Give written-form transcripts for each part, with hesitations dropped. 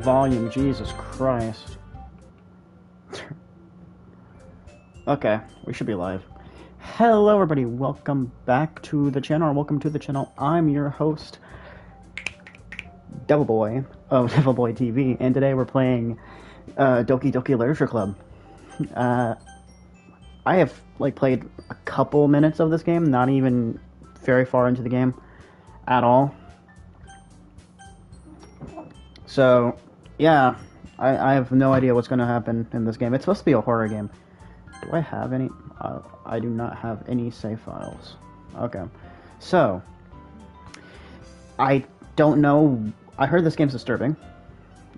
volume, Jesus Christ. Okay, we should be live. Hello everybody, welcome back to the channel, or welcome to the channel. I'm your host, Devil Boy, of Devil Boy TV, and today we're playing Doki Doki Literature Club. I have, played a couple minutes of this game, not even very far into the game at all. So, yeah, I have no idea what's going to happen in this game. It's supposed to be a horror game. Do I have any? I do not have any save files. Okay. So, I don't know. I heard this game's disturbing.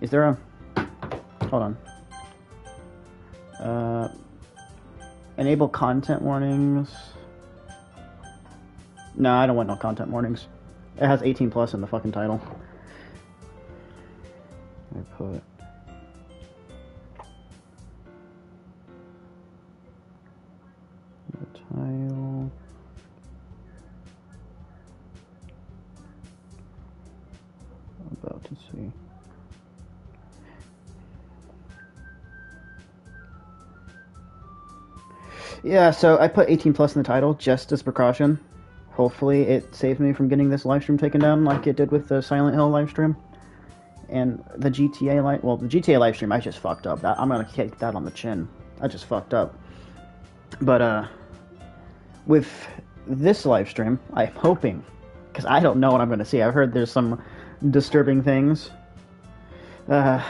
Is there a... Hold on. Enable content warnings. No, I don't want no content warnings. It has 18 plus in the fucking title. Let me put... the title... I'm about to see. Yeah, so I put 18 plus in the title just as precaution. Hopefully it saves me from getting this livestream taken down like it did with the Silent Hill livestream. And the GTA the GTA livestream I just fucked up. I'm gonna kick that on the chin. I just fucked up. But with this livestream, I'm hoping, because I don't know what I'm gonna see. I've heard there's some disturbing things. Damn.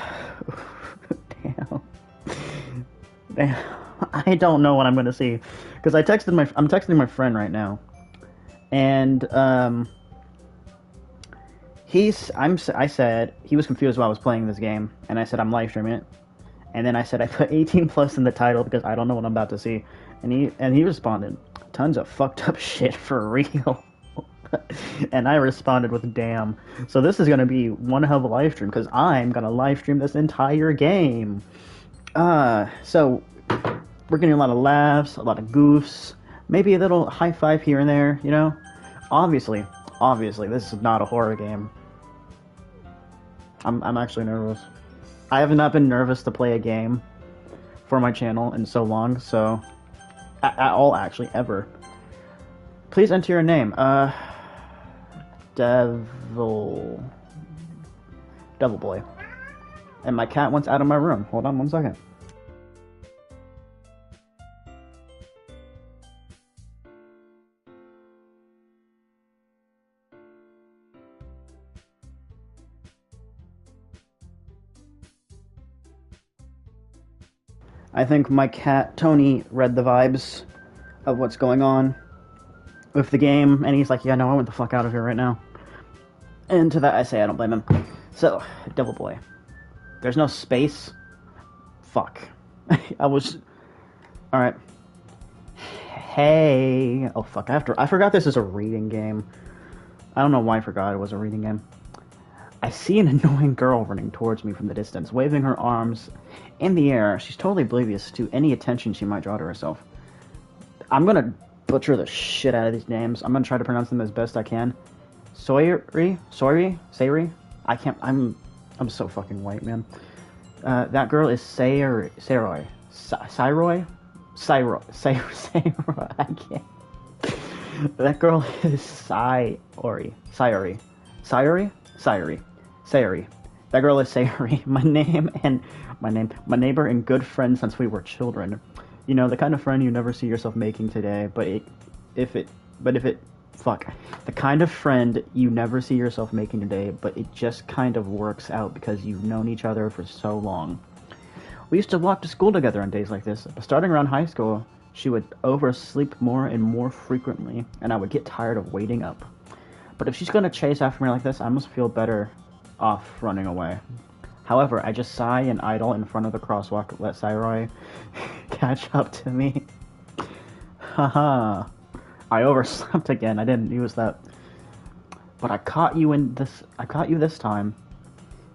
I don't know what I'm gonna see, because I'm texting my friend right now, and I said he was confused while I was playing this game, and I said I'm live streaming it, and then I said I put 18 plus in the title because I don't know what I'm about to see, and he responded, tons of fucked up shit for real. And I responded with damn. So this is gonna be one hell of a live stream, because I'm gonna live stream this entire game. So we're getting a lot of laughs, a lot of goofs, maybe a little high five here and there, you know? Obviously, this is not a horror game. I'm actually nervous. I have not been nervous to play a game for my channel in so long, so... at all, actually, ever. Please enter your name. Devil Boy. And my cat wants out of my room. Hold on one second. I think my cat, Tony, read the vibes of what's going on with the game, and he's like, yeah, no, I want the fuck out of here right now. And to that I say I don't blame him. So, Devil Boy. There's no space. Fuck. I was... Alright. Hey... Oh, fuck, I forgot this is a reading game. I don't know why I forgot it was a reading game. I see an annoying girl running towards me from the distance, waving her arms in the air. She's totally oblivious to any attention she might draw to herself. I'm gonna butcher the shit out of these names. I'm gonna try to pronounce them as best I can. Sayori? I can't, I'm so fucking white, man. That girl is Sayori. I can't. That girl is Sayori. That girl is Sayori. My neighbor and good friend since we were children. You know, the kind of friend you never see yourself making today, the kind of friend you never see yourself making today, but it just kind of works out because you've known each other for so long. We used to walk to school together on days like this, but starting around high school, she would oversleep more and more frequently, and I would get tired of waiting up. But if she's gonna chase after me like this, I must feel better off running away. However, I just sigh and idle in front of the crosswalk, let Sayori catch up to me. Haha. I overslept again. I didn't use that. But I caught you this time.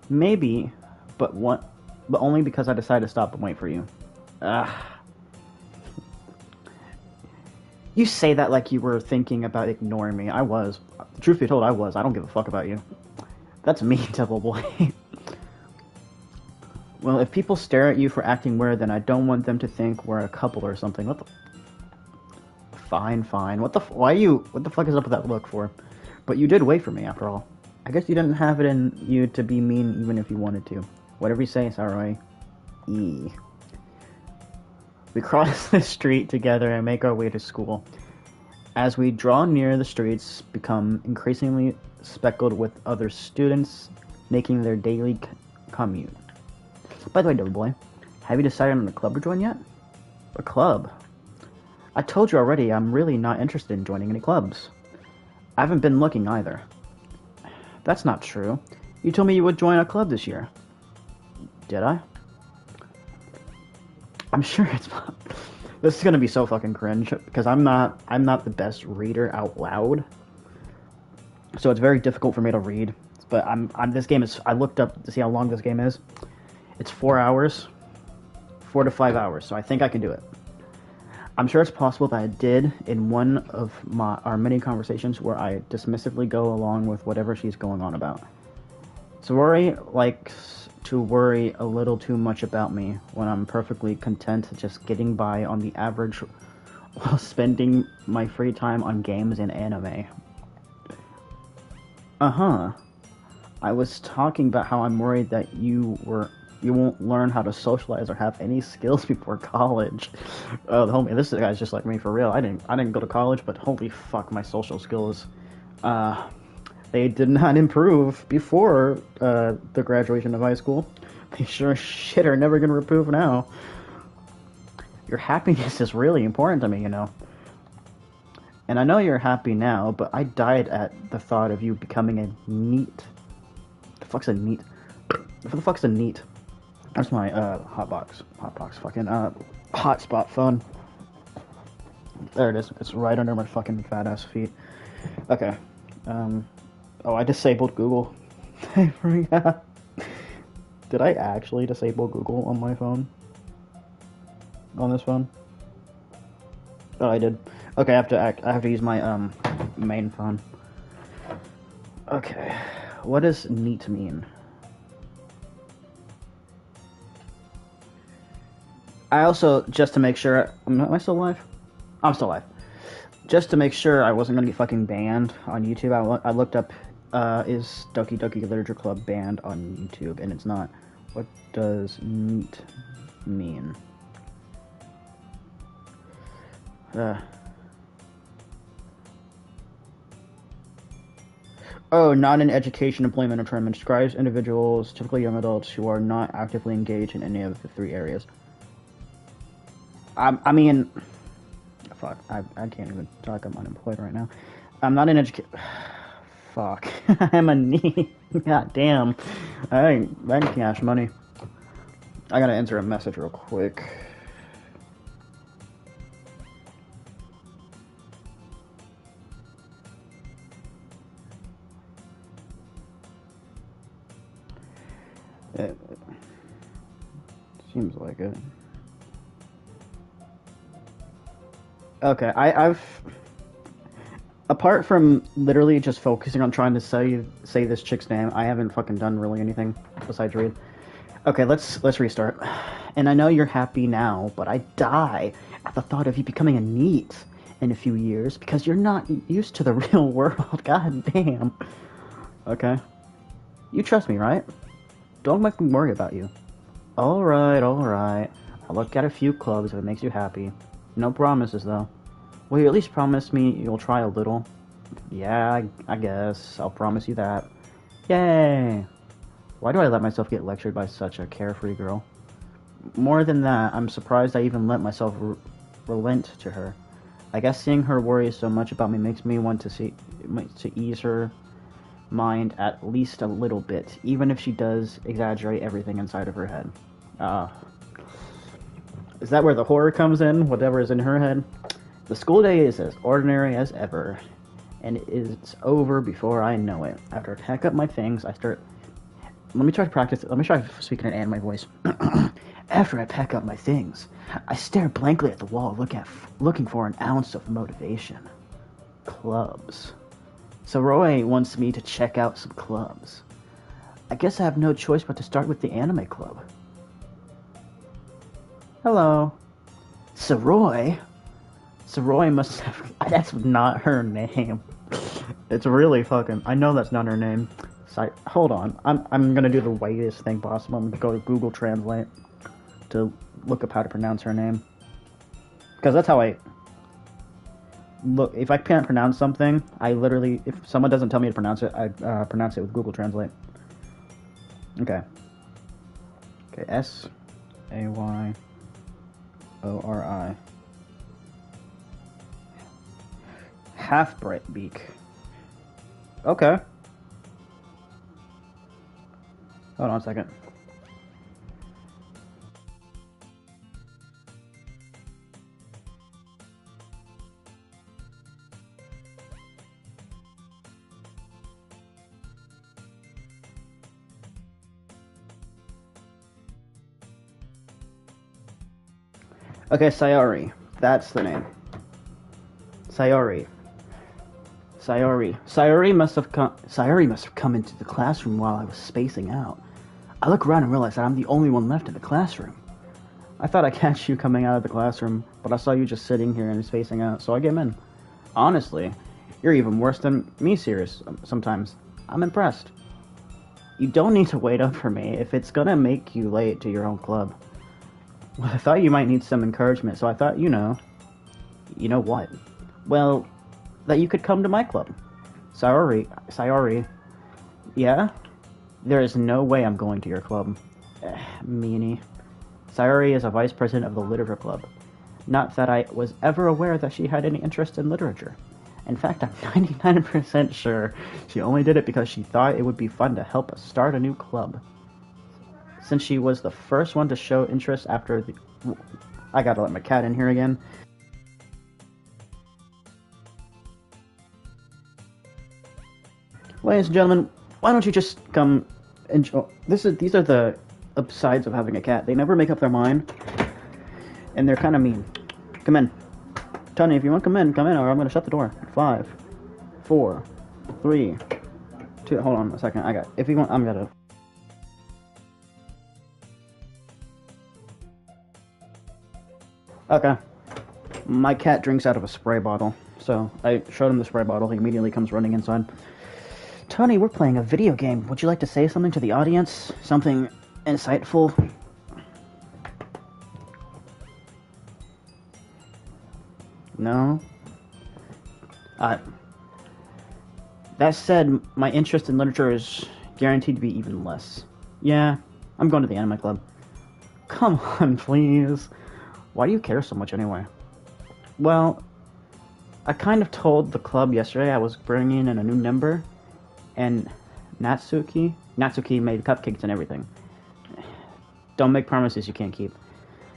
Maybe, but only because I decided to stop and wait for you. You say that like you were thinking about ignoring me. I was. Truth be told, I was. I don't give a fuck about you. That's me, Devil Boy. Well, if people stare at you for acting weird, then I don't want them to think we're a couple or something. What the... Fine, fine. Why you... What the fuck is up with that look for? But you did wait for me, after all. I guess you didn't have it in you to be mean even if you wanted to. Whatever you say, Sarai. E. We cross the street together and make our way to school. As we draw near, the streets become increasingly speckled with other students making their daily commute. By the way, Double Boy, have you decided on a club to join yet? A club? I told you already, I'm really not interested in joining any clubs. I haven't been looking either. That's not true. You told me you would join a club this year. Did I? I'm sure it's not. This is gonna be so fucking cringe because I'm not the best reader out loud. So it's very difficult for me to read. But this game is, I looked up to see how long this game is. It's 4 hours. 4 to 5 hours, so I think I can do it. I'm sure it's possible that I did in one of our many conversations where I dismissively go along with whatever she's going on about. Sorori likes to worry a little too much about me when I'm perfectly content just getting by on the average while spending my free time on games and anime. Uh-huh. I was talking about how I'm worried that you won't learn how to socialize or have any skills before college. Oh, homie, this guy's just like me for real. I didn't go to college, but holy fuck, my social skills, they did not improve before the graduation of high school. They sure as shit are never gonna improve now. Your happiness is really important to me, you know. And I know you're happy now, but I died at the thought of you becoming a NEET. The fuck's a NEET? What the fuck's a NEET? That's my hotbox fucking hotspot phone. There it is. It's right under my fucking fat ass feet. Okay. Oh, I disabled Google. I forgot. Did I actually disable Google on my phone? On this phone? Oh, I did. Okay, I have to use my main phone. Okay. What does NEET mean? I also, just to make sure, am I still live? I'm still live. Just to make sure I wasn't gonna get fucking banned on YouTube, I looked up, is Doki Doki Literature Club banned on YouTube, and it's not. What does NEET mean? Oh, not in education, employment, or employment. Describes individuals, typically young adults, who are not actively engaged in any of the three areas. I mean, fuck, I can't even talk. I'm unemployed right now. I'm not in education. Fuck, I'm a NEET. God damn, I can cash money. I gotta enter a message real quick. It seems like it. Okay, I've apart from literally just focusing on trying to say this chick's name, I haven't fucking done really anything besides read. Okay, let's restart. And I know you're happy now, but I die at the thought of you becoming a NEET in a few years because you're not used to the real world. God damn. Okay. You trust me, right? Don't make me worry about you. Alright, alright. I'll look at a few clubs if it makes you happy. No promises, though. Will you at least promise me you'll try a little? Yeah, I guess. I'll promise you that. Yay! Why do I let myself get lectured by such a carefree girl? More than that, I'm surprised I even let myself relent to her. I guess seeing her worry so much about me makes me want to ease her mind at least a little bit, even if she does exaggerate everything inside of her head. Is that where the horror comes in? Whatever is in her head? The school day is as ordinary as ever, and it's over before I know it. After I pack up my things, I start... Let me try speaking in anime voice. After I pack up my things, I stare blankly at the wall, looking for an ounce of motivation. Clubs. So Roy wants me to check out some clubs. I guess I have no choice but to start with the anime club. Hello. Saroy? Saroy must have... That's not her name. It's really fucking... I know that's not her name. Hold on. I'm gonna do the whitest thing possible. I'm gonna go to Google Translate to look up how to pronounce her name. Because that's how I... Look, if I can't pronounce something, I literally... If someone doesn't tell me to pronounce it, I pronounce it with Google Translate. Okay. Okay, S-A-Y-O-R-I. Half-bright beak. Okay. Hold on a second. Okay, Sayori. That's the name. Sayori. Sayori must have come into the classroom while I was spacing out. I look around and realize that I'm the only one left in the classroom. I thought I'd catch you coming out of the classroom, but I saw you just sitting here and spacing out, so I came in. Honestly, you're even worse than me, serious sometimes. I'm impressed. You don't need to wait up for me if it's gonna make you late to your own club. Well, I thought you might need some encouragement, so I thought, you know... You know what? Well, that you could come to my club. Sayori. Yeah? There is no way I'm going to your club. Meanie. Sayori is a vice president of the literature club. Not that I was ever aware that she had any interest in literature. In fact, I'm 99% sure she only did it because she thought it would be fun to help us start a new club. Since she was the first one to show interest after the... I gotta let my cat in here again. Ladies and gentlemen, why don't you just come enjoy... These are the upsides of having a cat. They never make up their mind, and they're kind of mean. Come in. Tony, if you want to come in, or I'm going to shut the door. 5, 4, 3, 2... Hold on a second. If you want, I'm going to... Okay. My cat drinks out of a spray bottle, so I showed him the spray bottle. He immediately comes running inside. Tony, we're playing a video game. Would you like to say something to the audience? Something insightful? No? That said, my interest in literature is guaranteed to be even less. Yeah, I'm going to the anime club. Come on, please. Why do you care so much anyway? Well, I kind of told the club yesterday I was bringing in a new member, and Natsuki made cupcakes and everything. Don't make promises you can't keep.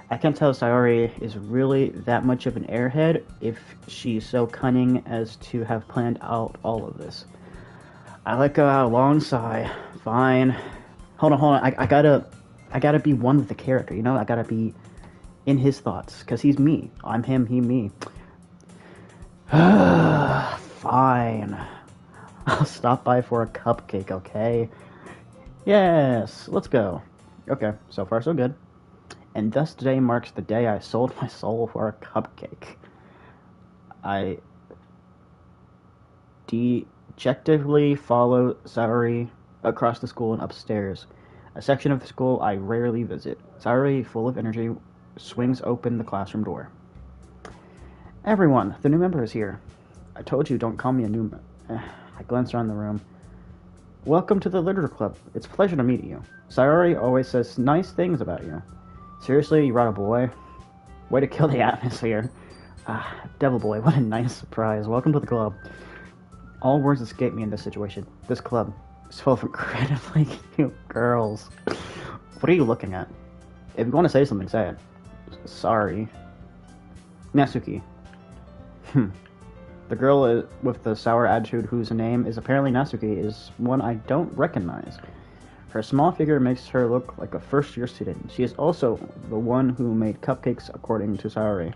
I can't tell Sayori is really that much of an airhead if she's so cunning as to have planned out all of this. I let go out a long sigh. Fine. Hold on. I gotta be one with the character, you know? I gotta be in his thoughts, because he's me. I'm him, he me. Fine. I'll stop by for a cupcake, okay? Yes, let's go. Okay, so far so good. And thus today marks the day I sold my soul for a cupcake. I dejectedly follow Sayori across the school and upstairs, a section of the school I rarely visit. Sayori, full of energy, swings open the classroom door. Everyone, the new member is here. I told you, don't call me a new... I glanced around the room. Welcome to the literature club. It's a pleasure to meet you. Sayori always says nice things about you. Seriously, you brought a boy? Way to kill the atmosphere. Devil boy, what a nice surprise. Welcome to the club. All words escape me in this situation. This club is full of incredibly cute girls. What are you looking at? If you want to say something, say it. Sorry. Natsuki. The girl with the sour attitude whose name is apparently Natsuki is one I don't recognize. Her small figure makes her look like a first-year student. She is also the one who made cupcakes, according to Sayori.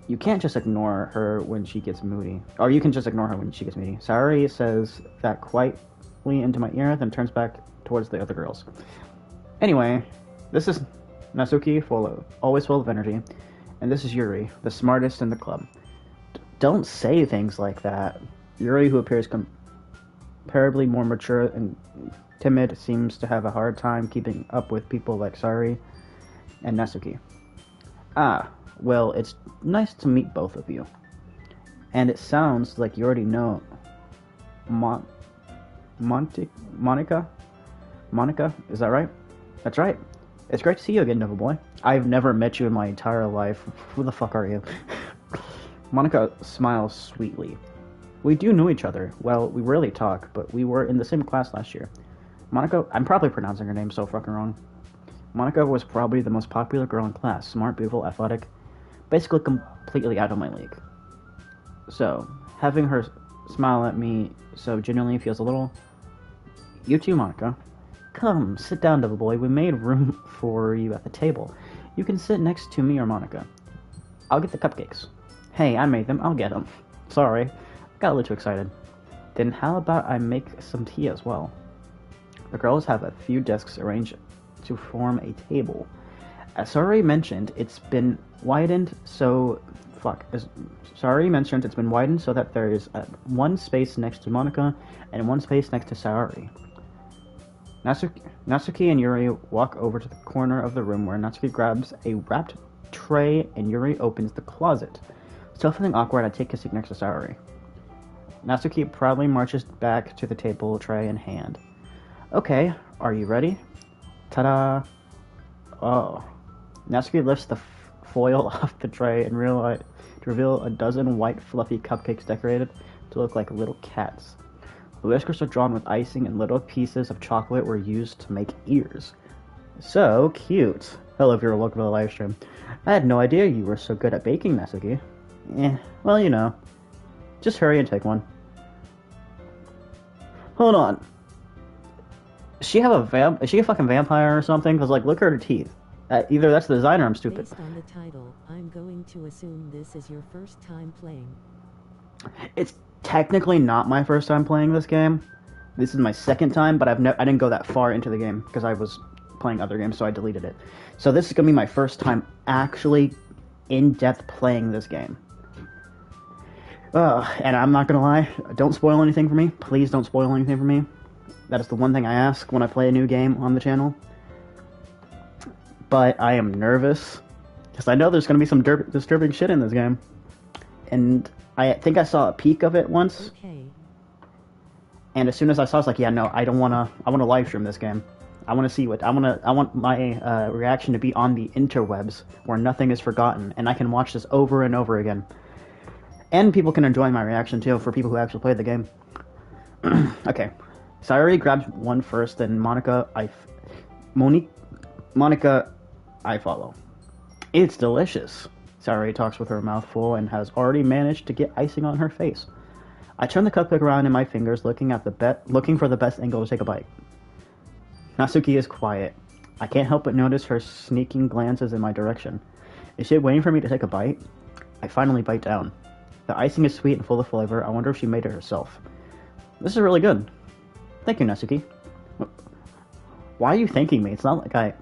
You can't just ignore her when she gets moody. Or you can just ignore her when she gets moody. Sayori says that quietly into my ear, then turns back towards the other girls. Anyway, this is Natsuki, always full of energy. And this is Yuri, the smartest in the club. Don't say things like that. Yuri, who appears comparably more mature and timid, seems to have a hard time keeping up with people like Sari and Natsuki. Ah, well, it's nice to meet both of you. And it sounds like you already know Monica? Monica, is that right? That's right. It's great to see you again, Devil Boy. I've never met you in my entire life. Who the fuck are you? Monica smiles sweetly. We do know each other. Well, we rarely talk, but we were in the same class last year. Monica, I'm probably pronouncing her name so fucking wrong. Monica was probably the most popular girl in class. Smart, beautiful, athletic. Basically completely out of my league. So, having her smile at me so genuinely feels a little... You too, Monica. Come, sit down, Devil Boy. We made room for you at the table. You can sit next to me or Monica. I'll get the cupcakes. Hey, I made them. I'll get them. Sorry. Got a little too excited. Then how about I make some tea as well? The girls have a few desks arranged to form a table. As Sari mentioned, it's been widened so... Sari mentioned it's been widened so that there is one space next to Monica and one space next to Saori. Natsuki and Yuri walk over to the corner of the room where Natsuki grabs a wrapped tray and Yuri opens the closet. Still feeling awkward, I take a seat next to Saori. Natsuki proudly marches back to the table, tray in hand. Okay, are you ready? Ta-da! Oh. Natsuki lifts the foil off the tray and reveal a dozen white fluffy cupcakes decorated to look like little cats. The whiskers are drawn with icing and little pieces of chocolate were used to make ears. So cute. Hello viewer, welcome to the live stream. I had no idea you were so good at baking, Natsuki. Well, you know. Just hurry and take one. Hold on. Is she a fucking vampire or something? Because, like, look at her teeth. Either that's the design or I'm stupid. Based on the title, I'm going to assume this is your first time playing. It's technically not my first time playing this game. This is my second time, but I didn't go that far into the game because I was playing other games, so I deleted it. So this is gonna be my first time actually in-depth playing this game. And I'm not gonna lie, don't spoil anything for me. Please don't spoil anything for me. That is the one thing I ask when I play a new game on the channel. But I am nervous because I know there's gonna be some disturbing shit in this game, and I think I saw a peek of it once. Okay. And as soon as I saw, I was like, yeah, no, I want to live stream this game. I want to see I want my reaction to be on the interwebs where nothing is forgotten, and I can watch this over and over again. And people can enjoy my reaction too, for people who actually played the game. Okay. Sayori grabs one first, then Monica, I follow. It's delicious. Sayori talks with her mouth full and has already managed to get icing on her face. I turn the cupcake around in my fingers, looking for the best angle to take a bite. Natsuki is quiet. I can't help but notice her sneaking glances in my direction. Is she waiting for me to take a bite? I finally bite down. The icing is sweet and full of flavor. I wonder if she made it herself. This is really good. Thank you, Natsuki. Why are you thanking me? It's not like I...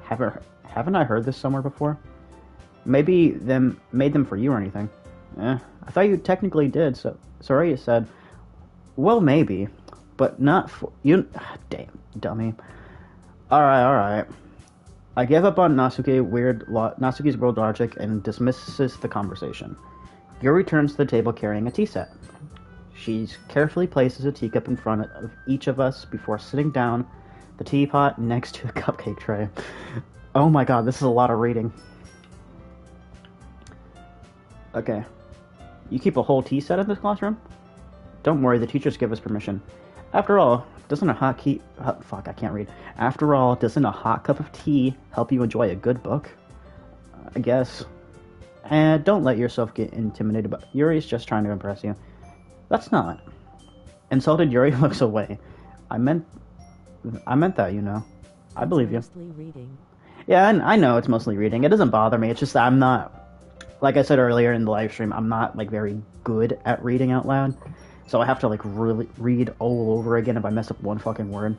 Haven't I heard this somewhere before? Maybe them made them for you or anything. I thought you technically did, so... Soraya said, well, maybe, but not for... You... Damn, dummy. Alright. I give up on Natsuki's weird logic and dismisses the conversation. Yuri returns to the table carrying a tea set. She carefully places a teacup in front of each of us before sitting down the teapot next to the cupcake tray. Oh my god, this is a lot of reading. Okay. You keep a whole tea set in this classroom? Don't worry, the teachers give us permission. After all, doesn't a hot cup of tea help you enjoy a good book? I guess. And don't let yourself get intimidated by... Yuri's just trying to impress you. That's not. Insulted Yuri looks away. I meant that, you know. I believe you. Mostly reading. Yeah, I know it's mostly reading. It doesn't bother me. It's just that I'm not... Like I said earlier in the live stream, I'm not, like, very good at reading out loud. So I have to, like, really read all over again if I mess up one fucking word.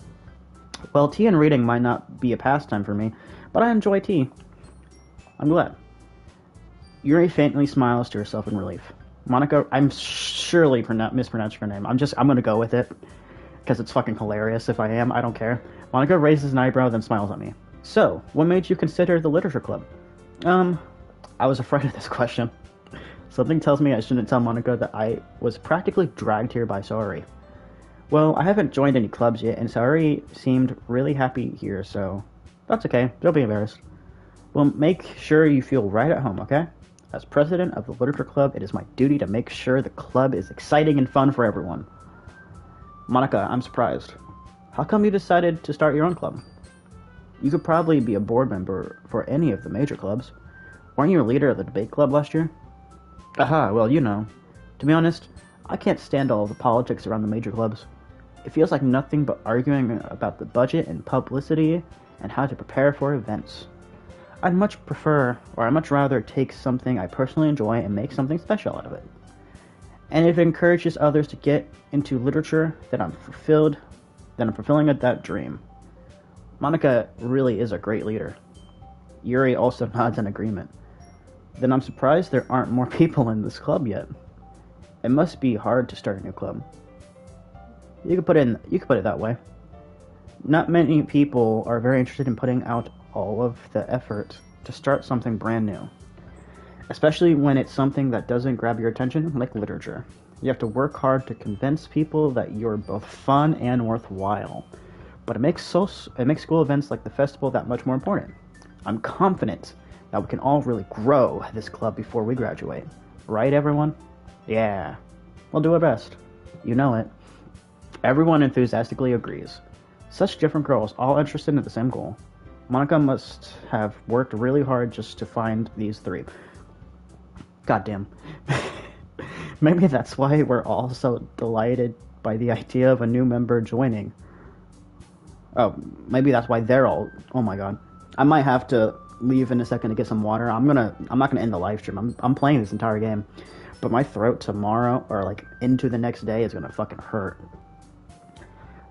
Well, tea and reading might not be a pastime for me, but I enjoy tea. I'm glad. Yuri faintly smiles to herself in relief. Monica, I'm surely mispronouncing her name. I'm gonna go with it, because it's fucking hilarious if I am, I don't care. Monica raises an eyebrow, then smiles at me. So, what made you consider the literature club? I was afraid of this question. Something tells me I shouldn't tell Monica that I was practically dragged here by Saori. Well, I haven't joined any clubs yet, and Saori seemed really happy here, so that's okay. Don't be embarrassed. Well, make sure you feel right at home, okay? As president of the literature club, it is my duty to make sure the club is exciting and fun for everyone. Monica, I'm surprised. How come you decided to start your own club? You could probably be a board member for any of the major clubs. Weren't you a leader of the debate club last year? Aha, well, you know. To be honest, I can't stand all the politics around the major clubs. It feels like nothing but arguing about the budget and publicity and how to prepare for events. I'd much rather take something I personally enjoy and make something special out of it. And if it encourages others to get into literature, then I'm fulfilling that dream. Monica really is a great leader. Yuri also nods in agreement. Then I'm surprised there aren't more people in this club yet. It must be hard to start a new club. You could put it that way. Not many people are very interested in putting out all of the effort to start something brand new. Especially when it's something that doesn't grab your attention, like literature. You have to work hard to convince people that you're both fun and worthwhile. But it makes school events like the festival that much more important. I'm confident that we can all really grow this club before we graduate. Right, everyone? Yeah. We'll do our best. You know it. Everyone enthusiastically agrees. Such different girls, all interested in the same goal. Monica must have worked really hard just to find these three. Goddamn. Maybe that's why we're all so delighted by the idea of a new member joining. Oh, maybe that's why they're all... Oh my god. I might have to leave in a second to get some water. I'm not gonna end the live stream. I'm playing this entire game. But my throat tomorrow, or like into the next day, is gonna fucking hurt.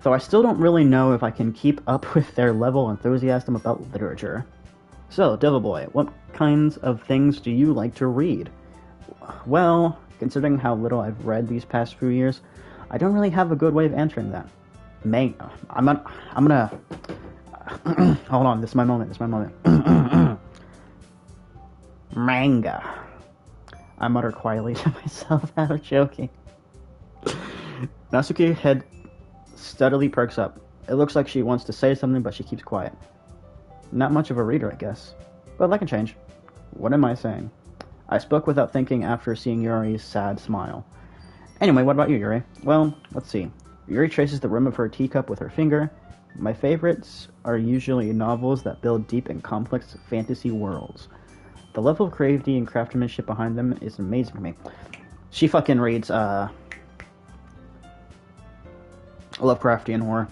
So I still don't really know if I can keep up with their level of enthusiasm about literature. So, Devil Boy, what kinds of things do you like to read? Well, considering how little I've read these past few years, I don't really have a good way of answering that. I'm gonna hold on, this is my moment. Manga. I mutter quietly to myself, half joking. Natsuki's head steadily perks up. It looks like she wants to say something, but she keeps quiet. Not much of a reader, I guess. But that can change. What am I saying? I spoke without thinking after seeing Yuri's sad smile. Anyway, what about you, Yuri? Well, let's see. Yuri traces the rim of her teacup with her finger. My favorites are usually novels that build deep and complex fantasy worlds. The level of creativity and craftsmanship behind them is amazing to me. She fucking reads, Lovecraftian horror.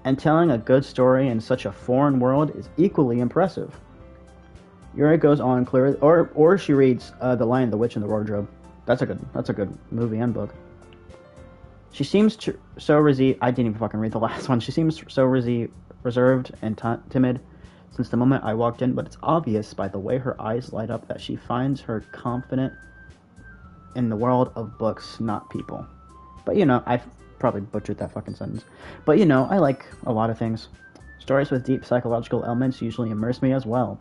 And telling a good story in such a foreign world is equally impressive. Yuri goes on clearly, or she reads The Lion, the Witch, and the Wardrobe. That's a good movie and book. She seems so reserved. I didn't even fucking read the last one. She seems so reserved and timid since the moment I walked in, but it's obvious by the way her eyes light up that she finds her confident in the world of books, not people. But you know, I've probably butchered that fucking sentence. But you know, I like a lot of things. Stories with deep psychological elements usually immerse me as well.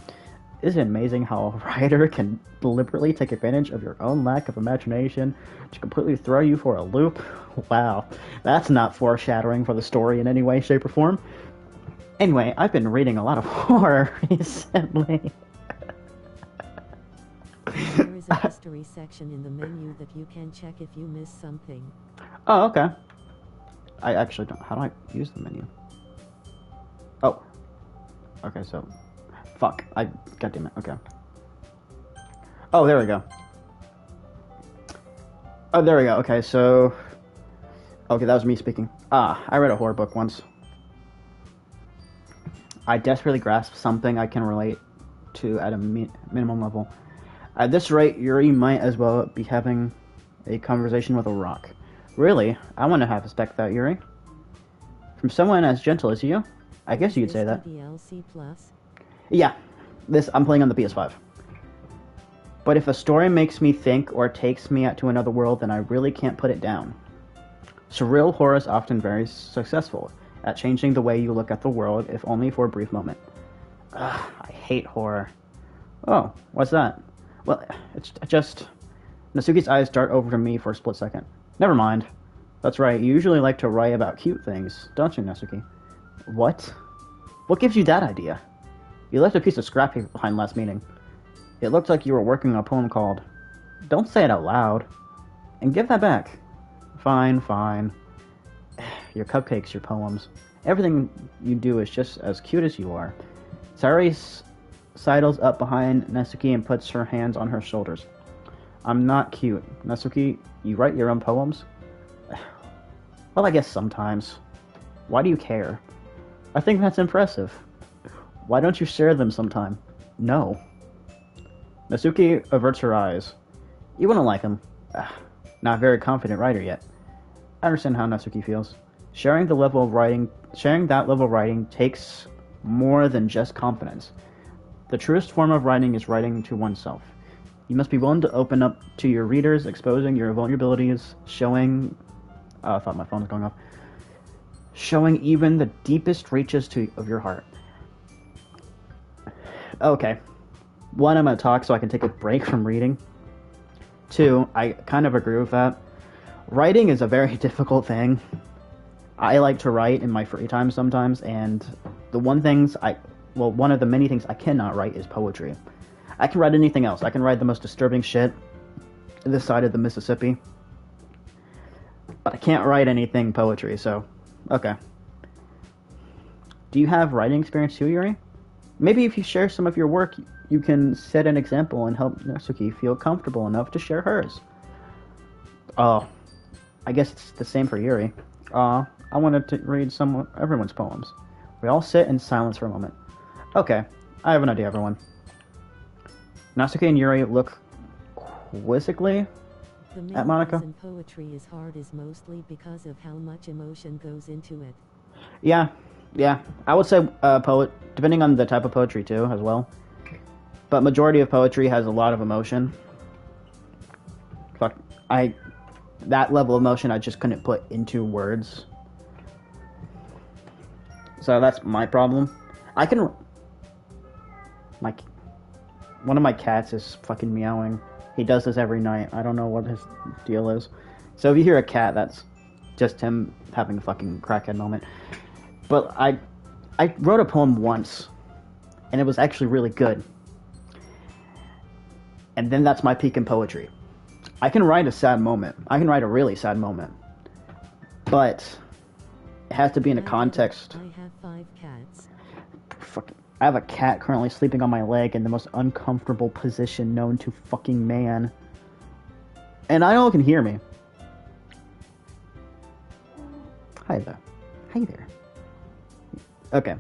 Isn't it amazing how a writer can deliberately take advantage of your own lack of imagination to completely throw you for a loop? Wow, that's not foreshadowing for the story in any way, shape, or form. Anyway, I've been reading a lot of horror recently. There is a history section in the menu that you can check if you miss something. Oh, okay. I actually don't... How do I use the menu? Oh. Okay, so... Fuck. God damn it. Okay. Oh, there we go. Oh, there we go. Okay, so... Okay, that was me speaking. I read a horror book once. I desperately grasped something I can relate to at a minimum level. At this rate, Yuri might as well be having a conversation with a rock. Really? I want to have respect for that, Yuri. From someone as gentle as you? I guess you could Is say this that. DDLC Plus? Yeah, I'm playing on the PS5. But if a story makes me think or takes me out to another world, then I really can't put it down. Surreal horror is often very successful at changing the way you look at the world, if only for a brief moment. Ugh, I hate horror. Oh, what's that? Well, it's just... Natsuki's eyes dart over to me for a split second. Never mind. That's right, you usually like to write about cute things, don't you, Natsuki? What? What gives you that idea? You left a piece of scrap paper behind last meeting. It looked like you were working on a poem called... Don't say it out loud. And give that back. Fine, fine. Your cupcakes, your poems. Everything you do is just as cute as you are. Sayori sidles up behind Natsuki and puts her hands on her shoulders. I'm not cute. Natsuki, you write your own poems? Well, I guess sometimes. Why do you care? I think that's impressive. Why don't you share them sometime? No. Natsuki averts her eyes. You wouldn't like him. Not a very confident writer yet. I understand how Natsuki feels. Sharing that level of writing takes more than just confidence. The truest form of writing is writing to oneself. You must be willing to open up to your readers, exposing your vulnerabilities, showing... I thought my phone was going off. Showing even the deepest reaches of your heart. Okay. 1, I'm going to talk so I can take a break from reading. 2, I kind of agree with that. Writing is a very difficult thing. I like to write in my free time sometimes, and one of the many things I cannot write is poetry. I can write anything else. I can write the most disturbing shit this side of the Mississippi. But I can't write anything poetry, so... Okay. Do you have writing experience too, Yuri? Maybe if you share some of your work, you can set an example and help Natsuki feel comfortable enough to share hers. Oh, I guess it's the same for Yuri. I wanted to read everyone's poems. We all sit in silence for a moment. Okay, I have an idea, everyone. Natsuki and Yuri look quizzically The at main Monica. reason poetry is hard is mostly because of how much emotion goes into it. Yeah. I would say poet, depending on the type of poetry too, as well. But majority of poetry has a lot of emotion. That level of emotion I just couldn't put into words. So that's my problem. One of my cats is fucking meowing. He does this every night. I don't know what his deal is. So if you hear a cat, that's just him having a fucking crackhead moment. But I wrote a poem once, and it was actually really good. And then that's my peak in poetry. I can write a sad moment. I can write a really sad moment. But it has to be in a context. I have 5 cats. I have a cat currently sleeping on my leg in the most uncomfortable position known to fucking man. And I know it can hear me. Hi there. Hey there. Okay.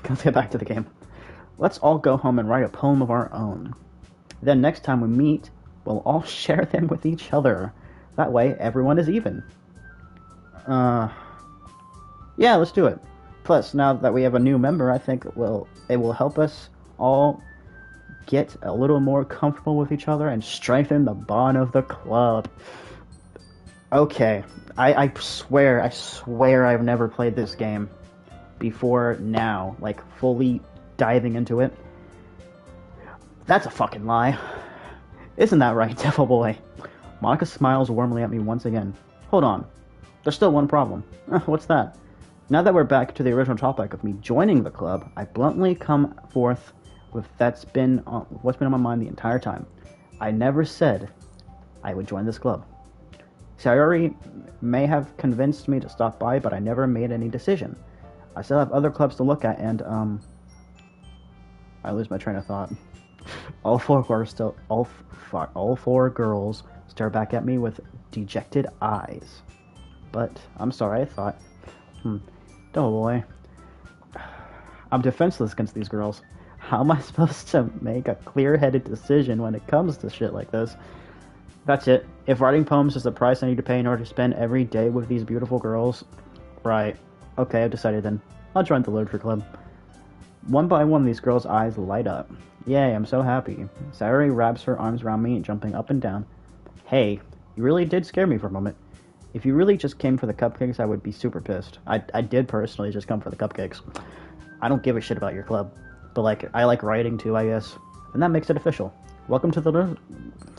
Let's get back to the game. Let's all go home and write a poem of our own. Then next time we meet, we'll all share them with each other. That way, everyone is even. Yeah, let's do it. Plus, now that we have a new member, I think it will help us all get a little more comfortable with each other and strengthen the bond of the club. Okay, I swear I've never played this game before now, like fully diving into it. That's a fucking lie. Isn't that right, Devil Boy? Monica smiles warmly at me once again. Hold on. There's still one problem. What's that? Now that we're back to the original topic of me joining the club, I bluntly come forth with what's been on my mind the entire time. I never said I would join this club. Sayori may have convinced me to stop by, but I never made any decision. I still have other clubs to look at, and I lose my train of thought. All four girls stare back at me with dejected eyes. But I'm sorry, I thought. Oh boy. I'm defenseless against these girls. How am I supposed to make a clear-headed decision when it comes to shit like this? That's it. If writing poems is the price I need to pay in order to spend every day with these beautiful girls... Right. Okay, I've decided then. I'll join the literature club. One by one, these girls' eyes light up. Yay, I'm so happy. Sayuri wraps her arms around me, jumping up and down. Hey, you really did scare me for a moment. If you really just came for the cupcakes, I would be super pissed. I did personally just come for the cupcakes. I don't give a shit about your club. But, like, I like writing too, I guess. And that makes it official. Welcome to the...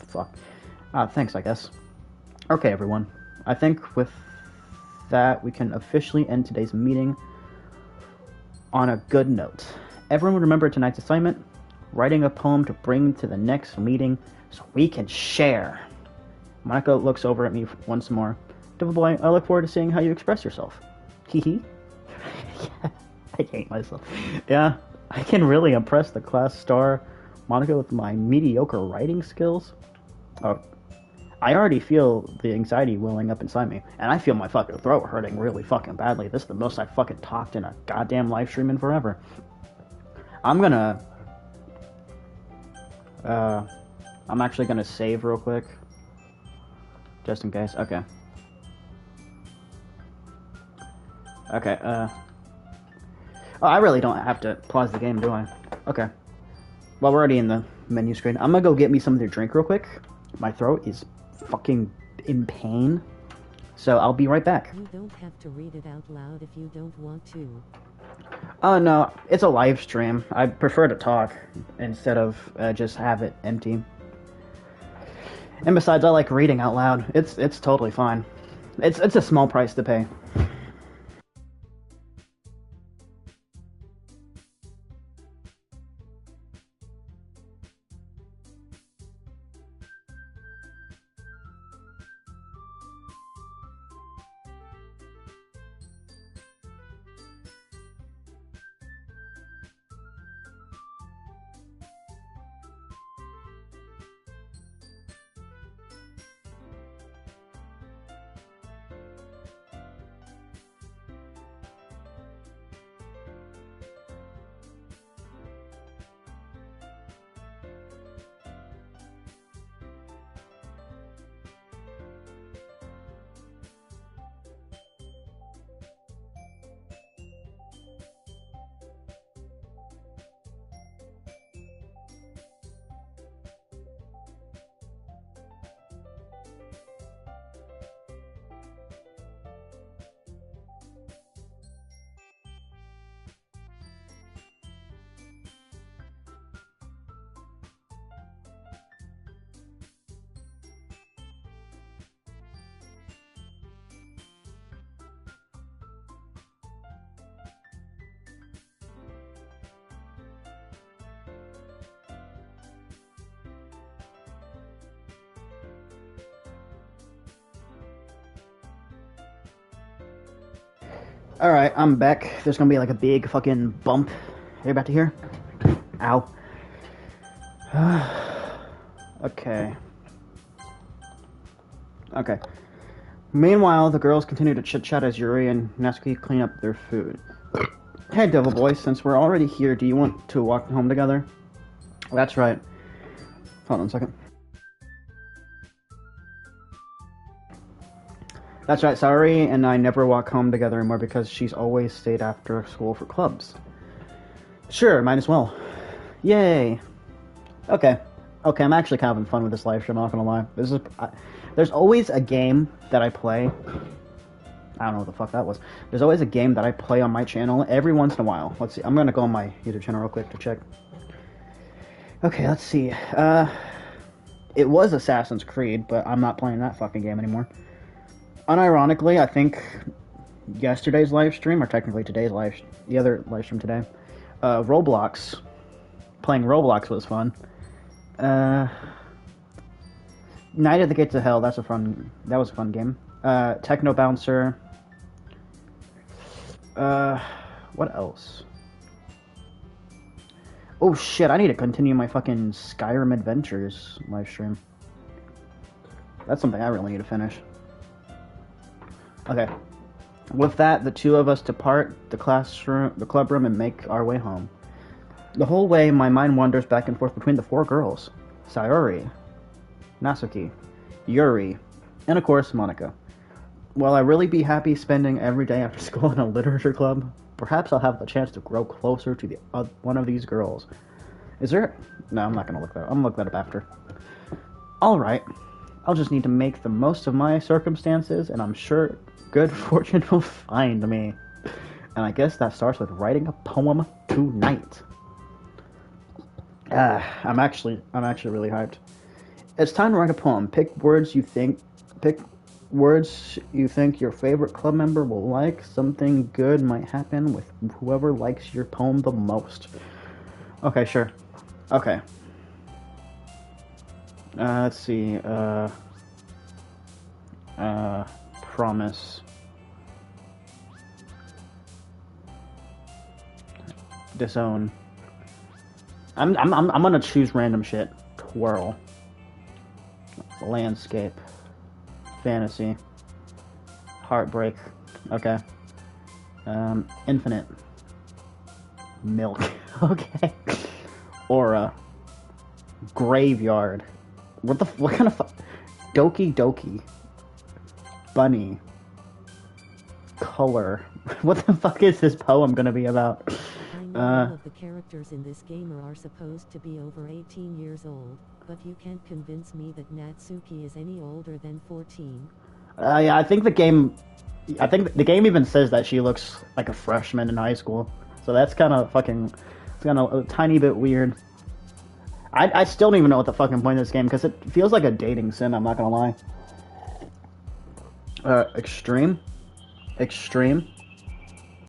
Fuck. Thanks, I guess. Okay, everyone. I think with that, we can officially end today's meeting on a good note. Everyone remember tonight's assignment? Writing a poem to bring to the next meeting so we can share. Monica looks over at me once more. Devil boy, I look forward to seeing how you express yourself. Hee. Yeah, I hate myself. Yeah, I can really impress the class star Monica with my mediocre writing skills. Oh, I already feel the anxiety welling up inside me, and I feel my fucking throat hurting really fucking badly. This is the most I've fucking talked in a goddamn live stream in forever. I'm actually gonna save real quick. Just in case. Okay. Okay, oh, I really don't have to pause the game, do I? Okay. Well, we're already in the menu screen. I'm gonna go get me something to drink real quick. My throat is fucking in pain. So I'll be right back. You don't have to read it out loud if you don't want to. Oh, no. It's a live stream. I prefer to talk instead of just have it empty. And besides, I like reading out loud. It's totally fine. It's a small price to pay. Alright, I'm back. There's gonna be like a big fucking bump. You're about to hear? Ow. Okay. Okay. Meanwhile, the girls continue to chit-chat as Yuri and Natsuki clean up their food. Hey, Devil Boy, since we're already here, do you want to walk home together? That's right. Hold on a second. That's right, Sayuri and I never walk home together anymore because she's always stayed after school for clubs. Sure, might as well. Yay! Okay, I'm actually kind of having fun with this live stream, I'm not gonna lie. There's always a game that I play. I don't know what the fuck that was. There's always a game that I play on my channel every once in a while. Let's see, I'm gonna go on my YouTube channel real quick to check. Okay, let's see. It was Assassin's Creed, but I'm not playing that fucking game anymore. Unironically, I think yesterday's live stream, or technically today's the other live stream today, Roblox. Playing Roblox was fun. Night at the Gates of Hell, that was a fun game. Techno Bouncer. What else? Oh shit, I need to continue my fucking Skyrim Adventures live stream. That's something I really need to finish. Okay. With that, the two of us depart the club room, and make our way home. The whole way, my mind wanders back and forth between the four girls. Sayuri, Natsuki, Yuri, and of course, Monica. Will I really be happy spending every day after school in a literature club? Perhaps I'll have the chance to grow closer to one of these girls. Is there... No, I'm not gonna look that up. I'm gonna look that up after. Alright. I'll just need to make the most of my circumstances, and I'm sure good fortune will find me. And I guess that starts with writing a poem tonight. I'm actually really hyped. It's time to write a poem. Pick words you think your favorite club member will like. Something good might happen with whoever likes your poem the most. Okay, sure. Okay. Let's see. Promise. Disown. I'm gonna choose random shit. Twirl. Landscape. Fantasy. Heartbreak. Okay. Infinite. Milk. Okay. Aura. Graveyard. What kind of Doki Doki. Bunny. Color. What the fuck is this poem gonna be about? I know all of the characters in this game are supposed to be over 18 years old, but you can't convince me that Natsuki is any older than 14. Yeah, I think the game even says that she looks like a freshman in high school. So that's kind of a tiny bit weird. I still don't even know what the fucking point of this game, because it feels like a dating sim, I'm not gonna lie. Extreme. Extreme.